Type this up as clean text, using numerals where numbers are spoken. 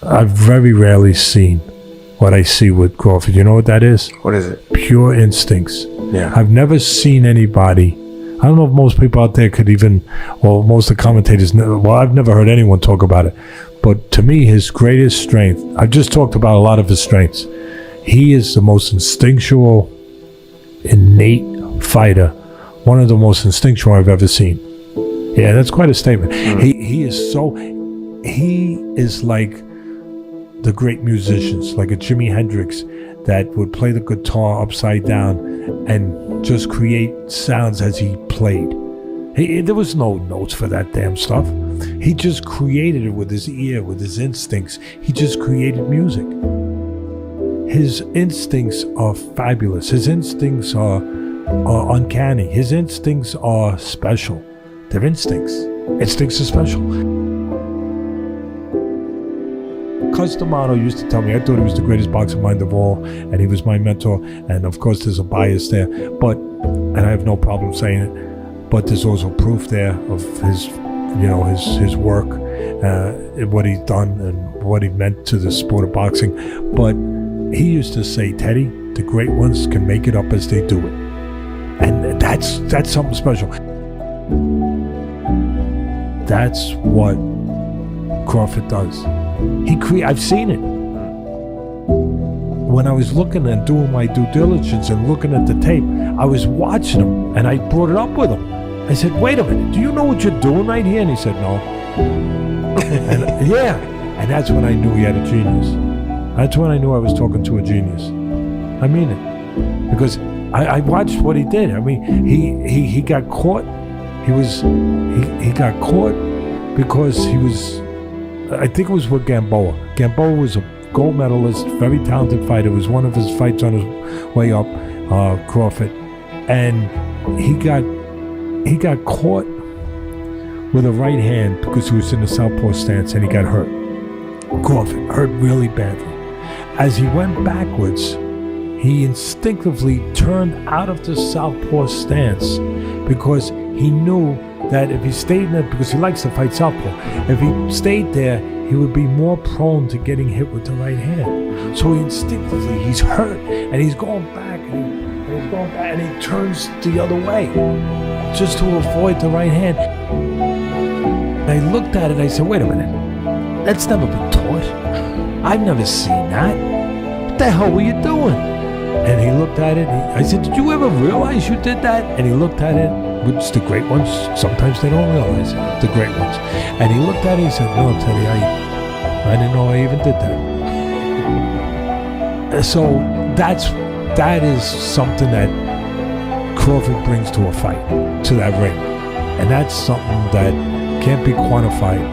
I've very rarely seen what I see with Crawford. You know what that is? What is it? Pure instincts. Yeah. I've never seen anybody. I don't know if most people out there could even, or most of the commentators, well, I've never heard anyone talk about it. But to me, his greatest strength, I've just talked about a lot of his strengths. He is the most instinctual, innate fighter. One of the most instinctual I've ever seen. Yeah, that's quite a statement. He is like the great musicians, like a Jimi Hendrix that would play the guitar upside down and just create sounds as he played. There was no notes for that damn stuff. He just created it with his ear, with his instincts. He just created music. His instincts are fabulous. His instincts are uncanny. His instincts are special. They're instincts. Instincts are special. Customano used to tell me, I thought he was the greatest boxing mind of all, and he was my mentor, and of course there's a bias there, and I have no problem saying it, but there's also proof there of his work, what he's done and what he meant to the sport of boxing. But he used to say, Teddy, the great ones can make it up as they do it. And that's something special. That's what Crawford does. I've seen it. When I was looking and doing my due diligence and looking at the tape, I was watching him and I brought it up with him. I said, wait a minute, do you know what you're doing right here? And he said, no. And yeah, and that's when I knew he had a genius. That's when I knew I was talking to a genius. I mean it. Because I watched what he did. I mean, he got caught. He got caught because he was, I think it was with Gamboa. Gamboa was a gold medalist, very talented fighter. It was one of his fights on his way up, Crawford. And he got caught with a right hand because he was in the southpaw stance and he got hurt. Crawford hurt really badly. As he went backwards, he instinctively turned out of the southpaw stance because he knew that if he stayed in it, because he likes to fight southpaw, if he stayed there, he would be more prone to getting hit with the right hand. So he's hurt, and he's going back, and he turns the other way just to avoid the right hand. And I looked at it, and I said, wait a minute, that's never been taught. I've never seen that. What the hell were you doing? And he looked at it, I said, did you ever realize you did that? And he looked at it, which the great ones, sometimes they don't realize the great ones. And he looked at it, he said, no, Teddy, I didn't know I even did that. So that is something that Crawford brings to a fight, to that ring. And that's something that can't be quantified.